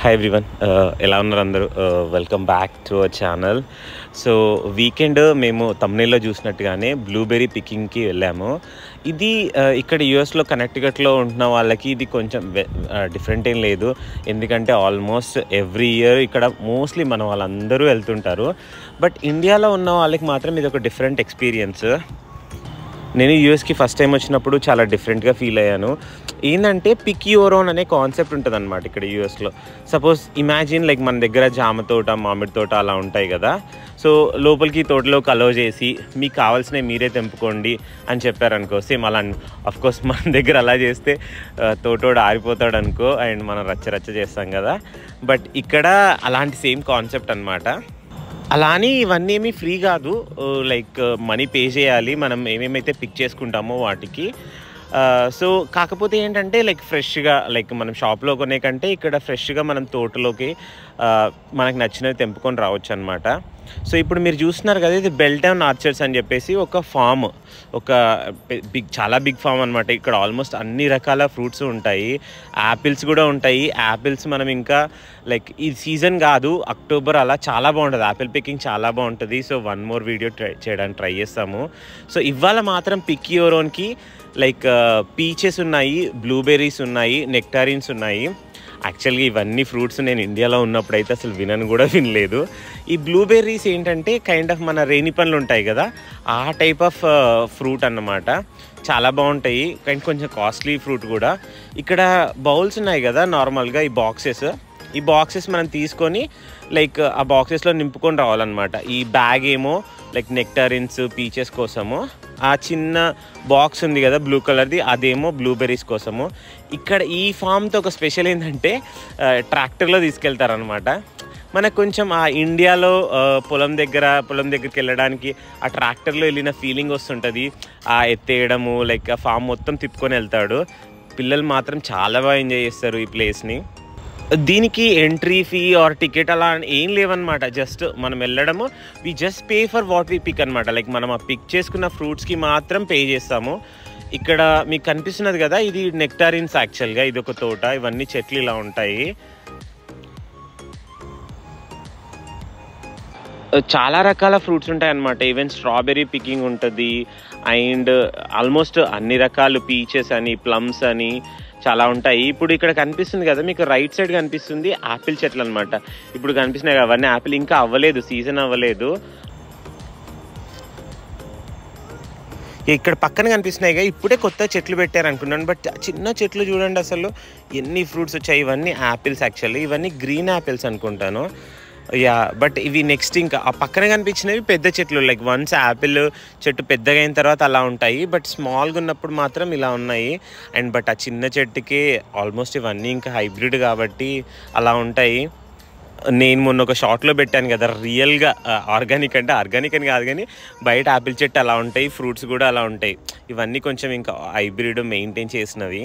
Hi everyone, ఎలా ఉన్నారు అందరూ? Welcome back to our channel. So weekend మేము తమ్నైల్లో చూసినట్టుగానే బ్లూబెర్రీ పికింగ్కి వెళ్ళాము. ఇది ఇక్కడ యూఎస్లో కనెక్టికట్లో ఉంటున్న వాళ్ళకి ఇది కొంచెం డిఫరెంట్ ఏం లేదు. ఎందుకంటే ఆల్మోస్ట్ ఎవ్రీ ఇయర్ ఇక్కడ మోస్ట్లీ మన వాళ్ళందరూ వెళ్తుంటారు. బట్ ఇండియాలో ఉన్న వాళ్ళకి మాత్రం ఇది ఒక డిఫరెంట్ ఎక్స్పీరియన్స్. నేను యూఎస్కి ఫస్ట్ టైం వచ్చినప్పుడు చాలా డిఫరెంట్గా ఫీల్ అయ్యాను. ఏంటంటే పిక్ యువర్ ఓన్ అనే కాన్సెప్ట్ ఉంటుంది అనమాట ఇక్కడ యూఎస్లో. సపోజ్ ఇమాజిన్ లైక్ మన దగ్గర జామ తోట, మామిడి తోట అలా ఉంటాయి కదా. సో లోపలికి తోటలోకి అలో చేసి మీకు కావాల్సినవి మీరే తెంపుకోండి అని చెప్పారనుకో, సేమ్ అలా అఫ్కోర్స్ మన దగ్గర అలా చేస్తే తోటోడు ఆరిపోతాడు అనుకో, అండ్ మనం రచ్చ చేస్తాం కదా. బట్ ఇక్కడ అలాంటి సేమ్ కాన్సెప్ట్ అనమాట. అలా అని ఇవన్నీ ఏమీ ఫ్రీ కాదు, లైక్ మనీ పే చేయాలి మనం ఏమేమైతే పిక్ చేసుకుంటామో వాటికి. సో కాకపోతే ఏంటంటే లైక్ ఫ్రెష్గా, లైక్ మనం షాప్లో కొనే కంటే ఇక్కడ ఫ్రెష్గా మనం తోటలోకి మనకు నచ్చినవి తెంపుకొని రావచ్చు అనమాట. సో ఇప్పుడు మీరు చూస్తున్నారు కదా, ఇది బెల్టౌన్ ఆర్చర్డ్స్ అని చెప్పేసి ఒక ఫామ్, ఒక చాలా బిగ్ ఫామ్ అనమాట. ఇక్కడ ఆల్మోస్ట్ అన్ని రకాల ఫ్రూట్స్ ఉంటాయి, యాపిల్స్ కూడా ఉంటాయి. యాపిల్స్ మనం ఇంకా లైక్ ఈ సీజన్ కాదు, అక్టోబర్ అలా చాలా బాగుంటుంది యాపిల్ పికింగ్, చాలా బాగుంటుంది. సో వన్ మోర్ వీడియో చేయడానికి ట్రై చేస్తాము. సో ఇవాళ మాత్రం పిక్ యువర్ ఓన్కి లైక్ పీచెస్ ఉన్నాయి, బ్లూబెర్రీస్ ఉన్నాయి, నెక్టారిన్స్ ఉన్నాయి. యాక్చువల్గా ఇవన్నీ ఫ్రూట్స్ నేను ఇండియాలో ఉన్నప్పుడైతే అసలు వినను కూడా వినలేదు. ఈ బ్లూబెర్రీస్ ఏంటంటే కైండ్ ఆఫ్ మన రేణి పండ్లు ఉంటాయి కదా, ఆ టైప్ ఆఫ్ ఫ్రూట్ అన్నమాట. చాలా బాగుంటాయి, కానీ కొంచెం కాస్ట్లీ ఫ్రూట్ కూడా. ఇక్కడ బౌల్స్ ఉన్నాయి కదా నార్మల్గా, ఈ బాక్సెస్ మనం తీసుకొని లైక్ ఆ బాక్సెస్లో నింపుకొని రావాలన్నమాట. ఈ బ్యాగ్ ఏమో లైక్ నెక్టారిన్స్, పీచెస్ కోసము, ఆ చిన్న బాక్స్ ఉంది కదా బ్లూ కలర్ది, అదేమో బ్లూబెర్రీస్ కోసము. ఇక్కడ ఈ ఫామ్తో ఒక స్పెషల్ ఏంటంటే ట్రాక్టర్లో తీసుకెళ్తారనమాట. మనకు కొంచెం ఆ ఇండియాలో పొలం దగ్గరికి వెళ్ళడానికి ఆ ట్రాక్టర్లో వెళ్ళిన ఫీలింగ్ వస్తుంటుంది. ఆ ఎత్తేయడము, లైక్ ఆ ఫామ్ మొత్తం తిప్పుకొని వెళ్తాడు. పిల్లలు మాత్రం చాలా బాగా ఎంజాయ్ చేస్తారు ఈ ప్లేస్ని. దీనికి ఎంట్రీ ఫీ ఆర్ టికెట్ అలా ఏం లేవన్నమాట. జస్ట్ మనం వెళ్ళడము, we just pay for what we pick అనమాట. లైక్ మనం ఆ పిక్ చేసుకున్న ఫ్రూట్స్కి మాత్రం పే చేస్తాము. ఇక్కడ మీకు కనిపిస్తున్నది కదా, ఇది నెక్టారిన్స్. యాక్చువల్గా ఇది ఒక తోట, ఇవన్నీ చెట్లు ఇలా ఉంటాయి. చాలా రకాల ఫ్రూట్స్ ఉంటాయి అన్నమాట. ఈవెన్ స్ట్రాబెర్రీ పికింగ్ ఉంటుంది, అండ్ ఆల్మోస్ట్ అన్ని రకాలు పీచెస్ అని, ప్లమ్స్ అని చాలా ఉంటాయి. ఇప్పుడు ఇక్కడ కనిపిస్తుంది కదా మీకు, రైట్ సైడ్ కనిపిస్తుంది యాపిల్ చెట్లు అనమాట. ఇప్పుడు కనిపిస్తున్నాయి కదా అవన్నీ యాపిల్, ఇంకా అవ్వలేదు, సీజన్ అవ్వలేదు. ఇక్కడ పక్కన కనిపిస్తున్నాయి కదా, ఇప్పుడే కొత్త చెట్లు పెట్టారు అనుకున్నాను. బట్ చిన్న చెట్లు చూడండి అసలు ఎన్ని ఫ్రూట్స్ వచ్చాయి. ఇవన్నీ యాపిల్స్, యాక్చువల్లీ ఇవన్నీ గ్రీన్ యాపిల్స్ అనుకుంటాను. యా, బట్ ఇవి నెక్స్ట్ ఇంకా ఆ పక్కన కనిపించినవి పెద్ద చెట్లు, లైక్ వన్స్ యాపిల్ చెట్టు పెద్దగా అయిన తర్వాత అలా ఉంటాయి. బట్ స్మాల్గా ఉన్నప్పుడు మాత్రం ఇలా ఉన్నాయి. అండ్ బట్ ఆ చిన్న చెట్టుకి ఆల్మోస్ట్ ఇవన్నీ ఇంకా హైబ్రిడ్ కాబట్టి అలా ఉంటాయి. నేను మొన్న ఒక షార్ట్లో పెట్టాను కదా, రియల్గా ఆర్గానిక్ అంటే ఆర్గానిక్ అని కాదు కానీ బయట యాపిల్ చెట్టు అలా ఉంటాయి, ఫ్రూట్స్ కూడా అలా ఉంటాయి. ఇవన్నీ కొంచెం ఇంకా హైబ్రిడ్ మెయింటైన్ చేసినవి.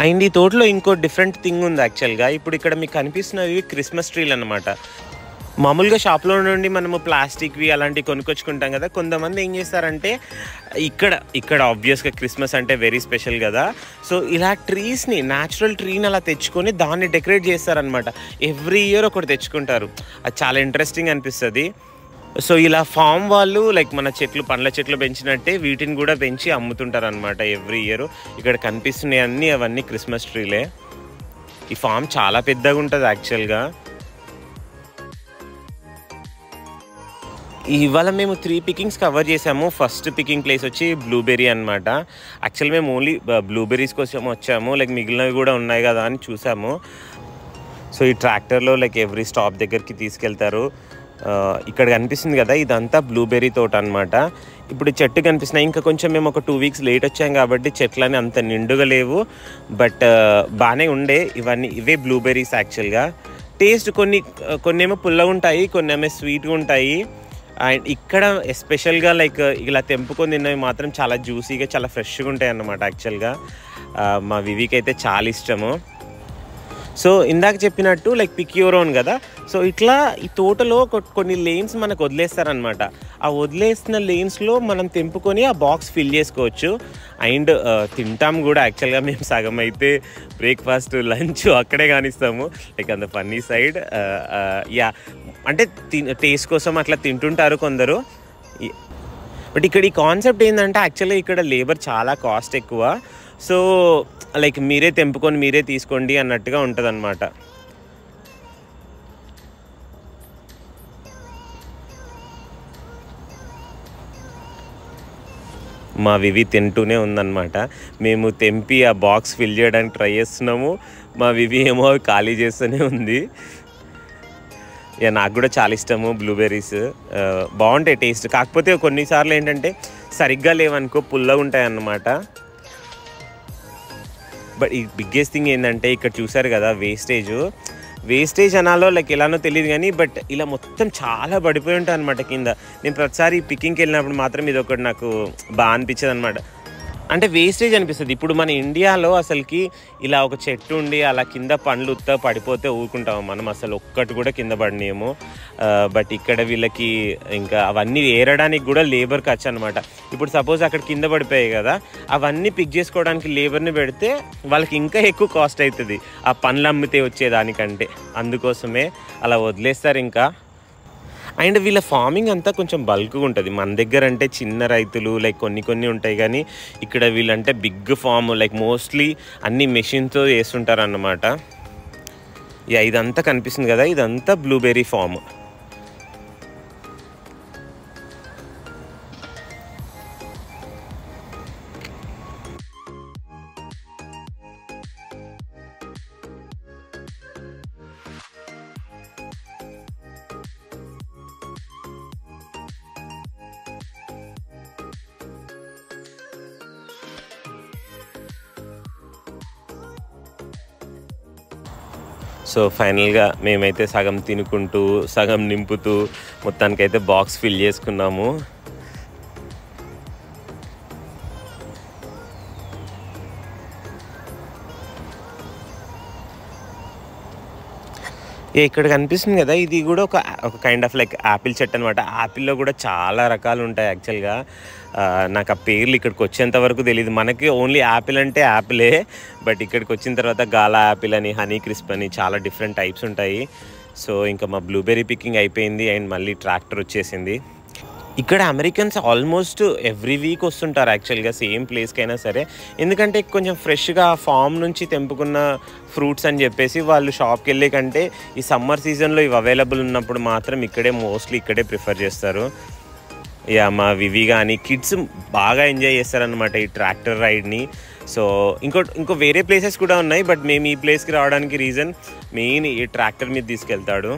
అండ్ ఈ తోటలో ఇంకో డిఫరెంట్ థింగ్ ఉంది యాక్చువల్గా. ఇప్పుడు ఇక్కడ మీకు కనిపిస్తున్నవి క్రిస్మస్ ట్రీలు అనమాట. మామూలుగా షాప్లో నుండి మనము ప్లాస్టిక్వి అలాంటివి కొనుక్కొచ్చుకుంటాం కదా. కొంతమంది ఏం చేస్తారంటే ఇక్కడ ఆబ్వియస్గా క్రిస్మస్ అంటే వెరీ స్పెషల్ కదా. సో ఇలా ట్రీస్ని, న్యాచురల్ ట్రీని అలా తెచ్చుకొని దాన్ని డెకరేట్ చేస్తారనమాట. ఎవ్రీ ఇయర్ ఒకటి తెచ్చుకుంటారు. అది చాలా ఇంట్రెస్టింగ్ అనిపిస్తుంది. సో ఇలా ఫామ్ వాళ్ళు లైక్ మన పండ్ల చెట్లు పెంచినట్టే వీటిని కూడా పెంచి అమ్ముతుంటారు అనమాట ఎవ్రీ ఇయర్. ఇక్కడ కనిపిస్తున్నాయి అవన్నీ క్రిస్మస్ ట్రీలే. ఈ ఫామ్ చాలా పెద్దగా ఉంటుంది యాక్చువల్గా. ఇవాళ మేము 3 పికింగ్స్ కవర్ చేసాము. ఫస్ట్ పికింగ్ ప్లేస్ వచ్చి బ్లూబెర్రీ అనమాట. యాక్చువల్ మేము ఓన్లీ బ్లూబెర్రీస్ కోసం వచ్చాము, లైక్ మిగిలినవి కూడా ఉన్నాయి కదా అని చూసాము. సో ఈ ట్రాక్టర్లో లైక్ ఎవ్రీ స్టాప్ దగ్గరికి తీసుకెళ్తారు. ఇక్కడ కనిపిస్తుంది కదా, ఇదంతా బ్లూబెర్రీ తోట అనమాట. ఇప్పుడు చెట్టు కనిపిస్తున్నాయి. ఇంకా కొంచెం మేము ఒక 2 వీక్స్ లేట్ వచ్చాం కాబట్టి చెట్లని అంత నిండుగా లేవు, బట్ బాగానే ఉండే. ఇవే బ్లూబెర్రీస్ యాక్చువల్గా. టేస్ట్ కొన్ని ఏమో పుల్లగా ఉంటాయి, కొన్ని ఏమో స్వీట్గా ఉంటాయి. అండ్ ఇక్కడ ఎస్పెషల్గా లైక్ ఇలా తెంపుకొని తిన్నవి మాత్రం చాలా జ్యూసీగా, చాలా ఫ్రెష్గా ఉంటాయి అన్నమాట. యాక్చువల్గా మా వివికి అయితే చాలా ఇష్టము. సో ఇందాక చెప్పినట్టు లైక్ పిక్ యువర్ ఓన్ కదా. సో ఇట్లా ఈ తోటలో కొన్ని లేన్స్ మనకు వదిలేస్తారనమాట. ఆ వదిలేసిన లేన్స్లో మనం తెంపుకొని ఆ బాక్స్ ఫిల్ చేసుకోవచ్చు. అండ్ తింటాం కూడా. యాక్చువల్గా మేము సగం అయితే బ్రేక్ఫాస్ట్ లంచ్ అక్కడే కానిస్తాము. లైక్ అంత ఫన్నీ సైడ్. యా అంటే టేస్ట్ కోసం అట్లా తింటుంటారు కొందరు. బట్ ఇక్కడ ఈ కాన్సెప్ట్ ఏంటంటే యాక్చువల్గా ఇక్కడ లేబర్ చాలా కాస్ట్ ఎక్కువ. సో లైక్ మీరే తెంపుకొని మీరే తీసుకోండి అన్నట్టుగా ఉంటుంది అన్నమాట. మా వివి తింటూనే ఉందన్నమాట. మేము తెంపి ఆ బాక్స్ ఫిల్ చేయడానికి ట్రై చేస్తున్నాము. మా వివి ఏమో ఖాళీ చేస్తూనే ఉంది. నాకు కూడా చాలా ఇష్టము బ్లూబెర్రీస్. బాగుంటాయి టేస్ట్. కాకపోతే కొన్నిసార్లు ఏంటంటే సరిగ్గా లేవనుకో పుల్లగా ఉంటాయి అన్నమాట. బట్ ఈ బిగ్గెస్ట్ థింగ్ ఏంటంటే ఇక్కడ చూసారు కదా వేస్టేజ్ అనాలో లైక్ ఎలానో తెలియదు కానీ బట్ ఇలా మొత్తం చాలా పడిపోయి ఉంటాయి అనమాట కింద. నేను ప్రతిసారి పికింగ్కి వెళ్ళినప్పుడు మాత్రం ఇది ఒకటి నాకు బాగా అనిపించదు అనమాట. అంటే వేస్టేజ్ అనిపిస్తుంది. ఇప్పుడు మన ఇండియాలో అసలుకి ఇలా ఒక చెట్టు ఉండి అలా కింద పండ్లు పడిపోతే ఊరుకుంటాము మనం. అసలు ఒక్కటి కూడా కింద పడినాయేమో. బట్ ఇక్కడ వీళ్ళకి ఇంకా అవన్నీ ఏరడానికి కూడా లేబర్ ఖర్చు అనమాట. ఇప్పుడు సపోజ్ అక్కడ కింద పడిపోయాయి కదా, అవన్నీ పిక్ చేసుకోవడానికి లేబర్ని పెడితే వాళ్ళకి ఇంకా ఎక్కువ కాస్ట్ అవుతుంది ఆ పండ్లు అమ్మితే వచ్చేదానికంటే. అందుకోసమే అలా వదిలేస్తారు ఇంకా. అండ్ వీళ్ళ ఫార్మింగ్ అంతా కొంచెం బల్క్గా ఉంటుంది. మన దగ్గర అంటే చిన్న రైతులు లైక్ కొన్ని ఉంటాయి కానీ ఇక్కడ వీళ్ళంటే బిగ్ ఫామ్ లైక్ మోస్ట్లీ అన్ని మెషిన్తో చేస్తుంటారు అన్నమాట. ఇదంతా కనిపిస్తుంది కదా, ఇదంతా బ్లూబెర్రీ ఫామ్. సో ఫైనల్గా మేమైతే సగం తినుకుంటూ సగం నింపుతూ మొత్తానికైతే బాక్స్ ఫిల్ చేసుకున్నాము. ఇక్కడ కనిపిస్తుంది కదా, ఇది కూడా ఒక కైండ్ ఆఫ్ లైక్ యాపిల్ చెట్టు అనమాట. యాపిల్లో కూడా చాలా రకాలు ఉంటాయి యాక్చువల్గా. నాకు ఆ పేర్లు ఇక్కడికి వచ్చేంత వరకు తెలియదు. మనకి ఓన్లీ యాపిల్ అంటే యాపిలే. బట్ ఇక్కడికి వచ్చిన తర్వాత గాలా యాపిల్ అని, హనీ క్రిస్ప్ అని చాలా డిఫరెంట్ టైప్స్ ఉంటాయి. సో ఇంకా మా బ్లూబెర్రీ పికింగ్ అయిపోయింది అండ్ మళ్ళీ ట్రాక్టర్ వచ్చేసింది. ఇక్కడ అమెరికన్స్ ఆల్మోస్ట్ ఎవ్రీ వీక్ వస్తుంటారు యాక్చువల్గా సేమ్ ప్లేస్కి అయినా సరే. ఎందుకంటే కొంచెం ఫ్రెష్గా ఫామ్ నుంచి తెంపుకున్న ఫ్రూట్స్ అని చెప్పేసి వాళ్ళు షాప్కి వెళ్ళే కంటే ఈ సమ్మర్ సీజన్లో ఇవి అవైలబుల్ ఉన్నప్పుడు మాత్రం మోస్ట్లీ ఇక్కడే ప్రిఫర్ చేస్తారు. మా వివి కానీ కిడ్స్ బాగా ఎంజాయ్ చేస్తారనమాట ఈ ట్రాక్టర్ రైడ్ని. సో ఇంకో వేరే ప్లేసెస్ కూడా ఉన్నాయి. బట్ మేము ఈ ప్లేస్కి రావడానికి రీజన్ మెయిన్ ఈ ట్రాక్టర్ మీద తీసుకెళ్తాడు.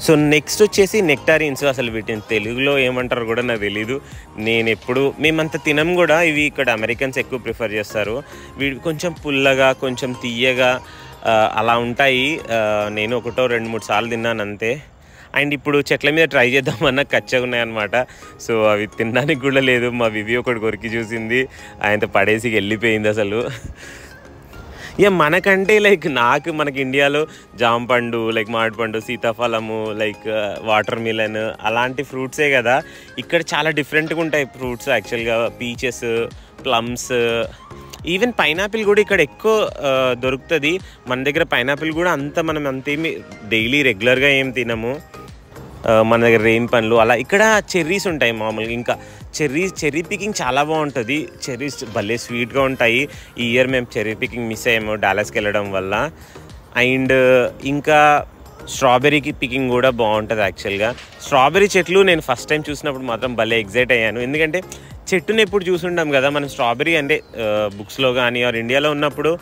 సో నెక్స్ట్ వచ్చేసి నెక్టారిన్స్. అసలు వీటిని తెలుగులో ఏమంటారు కూడా నాకు తెలీదు. మేమంత తినం కూడా. ఇవి ఇక్కడ అమెరికన్స్ ఎక్కువ ప్రిఫర్ చేస్తారు. వీటి కొంచెం పుల్లగా కొంచెం తీయగా అలా ఉంటాయి. నేను 1-2-3 సార్లు తిన్నాను అంతే. అండ్ ఇప్పుడు చెట్ల మీద ట్రై చేద్దామన్నా కచ్చగా ఉన్నాయన్నమాట. సో అవి తినడానికి కూడా లేదు. మా వివి ఒకటి కొరికి చూసింది, ఆయనతో పడేసి వెళ్ళిపోయింది అసలు. మనకంటే లైక్ మనకి ఇండియాలో జాంపండు లైక్ మామిడిపండు, సీతాఫలము, లైక్ వాటర్ మిలన్ అలాంటి ఫ్రూట్సే కదా. ఇక్కడ చాలా డిఫరెంట్గా ఉంటాయి ఫ్రూట్స్ యాక్చువల్గా. పీచెస్, ప్లమ్స్, ఈవెన్ పైనాపిల్ కూడా ఇక్కడ ఎక్కువ దొరుకుతుంది. మన దగ్గర పైనాపిల్ కూడా మనం అంతేమి డైలీ రెగ్యులర్గా ఏం తినము. మన దగ్గర రెయిన్ పండ్లు అలా. ఇక్కడ చెర్రీస్ ఉంటాయి మామూలుగా. ఇంకా చెర్రీ పికింగ్ చాలా బాగుంటుంది. చెర్రీస్ భలే స్వీట్గా ఉంటాయి. ఈ ఇయర్ మేము చెర్రీ పికింగ్ మిస్ అయ్యాము డాలస్కి వెళ్ళడం వల్ల. అండ్ ఇంకా స్ట్రాబెర్రీకి పికింగ్ కూడా బాగుంటుంది యాక్చువల్గా. స్ట్రాబెర్రీ చెట్లు నేను ఫస్ట్ టైం చూసినప్పుడు మాత్రం భలే ఎగ్జైట్ అయ్యాను. ఎందుకంటే చెట్టుని ఎప్పుడు చూసుంటాం కదా మనం. స్ట్రాబెర్రీ అంటే బుక్స్లో కానీ ఆర్ ఇండియాలో ఉన్నప్పుడు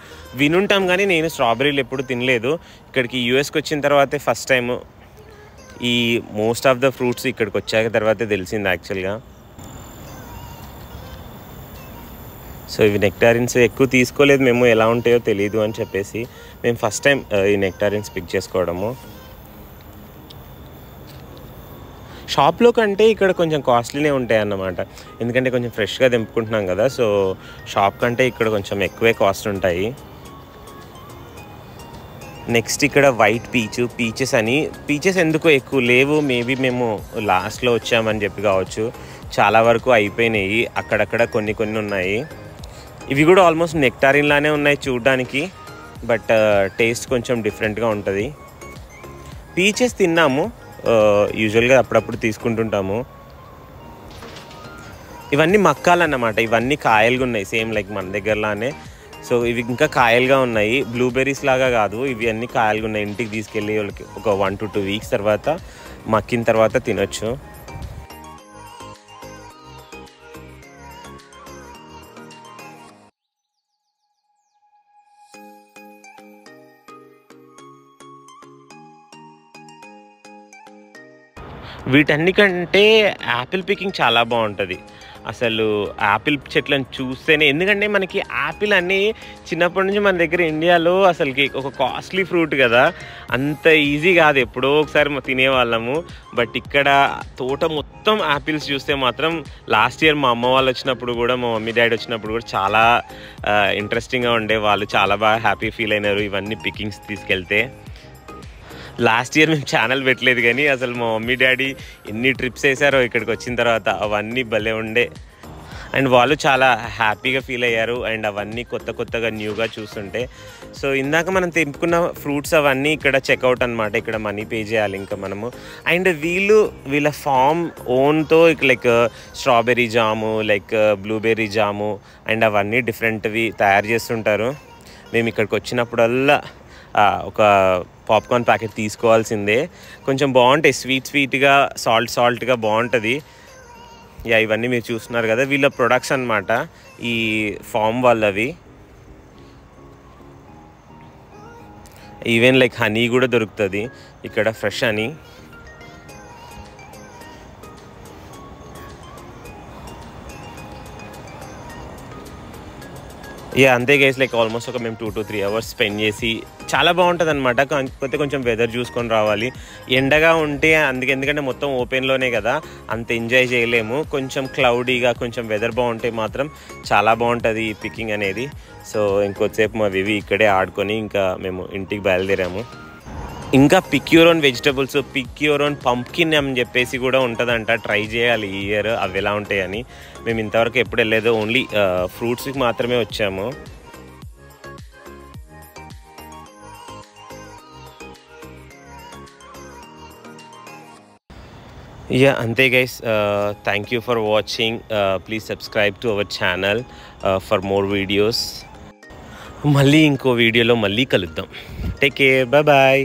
వినుంటాం కానీ నేను స్ట్రాబెర్రీలు ఎప్పుడు తినలేదు. ఇక్కడికి యూఎస్కి వచ్చిన తర్వాతే ఫస్ట్ టైము ఈ మోస్ట్ ఆఫ్ ద ఫ్రూట్స్ ఇక్కడికి వచ్చాక తర్వాతే తెలిసింది యాక్చువల్గా. సో ఇవి నెక్టారిన్స్ ఎక్కువ తీసుకోలేదు మేము, ఎలా ఉంటాయో తెలియదు అని చెప్పేసి. మేము ఫస్ట్ టైం ఈ నెక్టారిన్స్ పిక్ చేసుకోవడము. షాప్లో కంటే ఇక్కడ కొంచెం కాస్ట్లీనే ఉంటాయి అన్నమాట. ఎందుకంటే కొంచెం ఫ్రెష్గా తెంపుకుంటున్నాం కదా, సో షాప్ కంటే ఇక్కడ కొంచెం ఎక్కువే కాస్ట్ ఉంటాయి. నెక్స్ట్ ఇక్కడ వైట్ పీచెస్ ఎందుకో ఎక్కువ లేవు, మేబీ మేము లాస్ట్లో వచ్చామని చెప్పి కావచ్చు. చాలా వరకు అయిపోయినాయి, అక్కడక్కడ కొన్ని ఉన్నాయి. ఇవి కూడా ఆల్మోస్ట్ నెక్టారిన్ లానే ఉన్నాయి చూడడానికి, బట్ టేస్ట్ కొంచెం డిఫరెంట్గా ఉంటుంది. పీచెస్ తిన్నాము, యూజువల్గా అప్పుడప్పుడు తీసుకుంటుంటాము. ఇవన్నీ మక్కాలన్నమాట, ఇవన్నీ కాయలుగా ఉన్నాయి, సేమ్ లైక్ మన దగ్గరలానే. సో ఇవి ఇంకా కాయలుగా ఉన్నాయి, బ్లూబెర్రీస్ లాగా కాదు, ఇవి అన్నీ కాయలుగా ఉన్నాయి. ఇంటికి తీసుకెళ్ళి వాళ్ళకి ఒక 1 to 2 weeks తర్వాత మక్కిన తర్వాత తినొచ్చు. వీటన్నికంటే యాపిల్ పికింగ్ చాలా బాగుంటుంది. అసలు యాపిల్ చెట్లను చూస్తేనే, ఎందుకంటే మనకి యాపిల్ అన్నీ చిన్నప్పటి నుంచి మన దగ్గర ఇండియాలో అసలుకి ఒక కాస్ట్లీ ఫ్రూట్ కదా, అంత ఈజీ కాదు, ఎప్పుడో ఒకసారి తినేవాళ్ళము. బట్ ఇక్కడ తోట మొత్తం యాపిల్స్ చూస్తే మాత్రం లాస్ట్ ఇయర్ మా అమ్మ వాళ్ళు వచ్చినప్పుడు కూడా, మా మమ్మీ డాడీ వచ్చినప్పుడు కూడా చాలా ఇంట్రెస్టింగ్గా ఉండే, వాళ్ళు చాలా బాగా హ్యాపీ ఫీల్ అయినారు ఇవన్నీ పికింగ్స్ తీసుకెళ్తే. లాస్ట్ ఇయర్ మేము ఛానల్ పెట్టలేదు, కానీ అసలు మా మమ్మీ డాడీ ఎన్ని ట్రిప్స్ వేసారో ఇక్కడికి వచ్చిన తర్వాత, అవన్నీ భలే ఉండే. అండ్ వాళ్ళు చాలా హ్యాపీగా ఫీల్ అయ్యారు, అండ్ అవన్నీ కొత్తగా న్యూగా చూస్తుంటే. సో ఇందాక మనం తెంపుకున్న ఫ్రూట్స్ అవన్నీ ఇక్కడ చెక్అవుట్ అనమాట, ఇక్కడ మనీ పే చేయాలి ఇంకా మనము. అండ్ వీళ్ళ ఫామ్ ఓన్తో like strawberry jam, like blueberry jam, and అవన్నీ డిఫరెంట్వి తయారు చేస్తుంటారు. మేము ఇక్కడికి వచ్చినప్పుడల్లా ఒక పాప్కార్న్ ప్యాకెట్ తీసుకోవాల్సిందే. కొంచెం బాగుంటాయి, స్వీట్గా సాల్ట్గా బాగుంటుంది. ఇవన్నీ మీరు చూస్తున్నారు కదా, వీళ్ళ ప్రొడక్ట్స్ అన్నమాట, ఈ ఫామ్ వాళ్ళవి. ఈవెన్ లైక్ హనీ కూడా దొరుకుతుంది ఇక్కడ, ఫ్రెష్ హనీ. అంతే గైస్, లైక్ ఆల్మోస్ట్ ఒక మేము 2 to 3 hours స్పెండ్ చేసి, చాలా బాగుంటుంది అనమాట. కాకపోతే కొంచెం వెదర్ చూసుకొని రావాలి, ఎండగా ఉంటే ఎందుకంటే మొత్తం ఓపెన్లోనే కదా, అంత ఎంజాయ్ చేయలేము. కొంచెం క్లౌడీగా కొంచెం వెదర్ బాగుంటే మాత్రం చాలా బాగుంటుంది ఈ పికింగ్ అనేది. సో ఇంకొద్దిసేపు మా వివి ఇక్కడే ఆడుకొని ఇంకా మేము ఇంటికి బయలుదేరాము. ఇంకా pick your own vegetables, pick your own pumpkin అని చెప్పేసి కూడా ఉంటుందంట, ట్రై చేయాలి ఈ ఇయర్ అవి ఎలా ఉంటాయని. మేము ఇంతవరకు ఎప్పుడు వెళ్ళలేదు, ఓన్లీ ఫ్రూట్స్కి మాత్రమే వచ్చాము. అంతే guys, thank you for watching. Please subscribe to our channel for more videos. మళ్ళీ ఇంకో వీడియోలో మళ్ళీ కలుద్దాం. Take care, bye.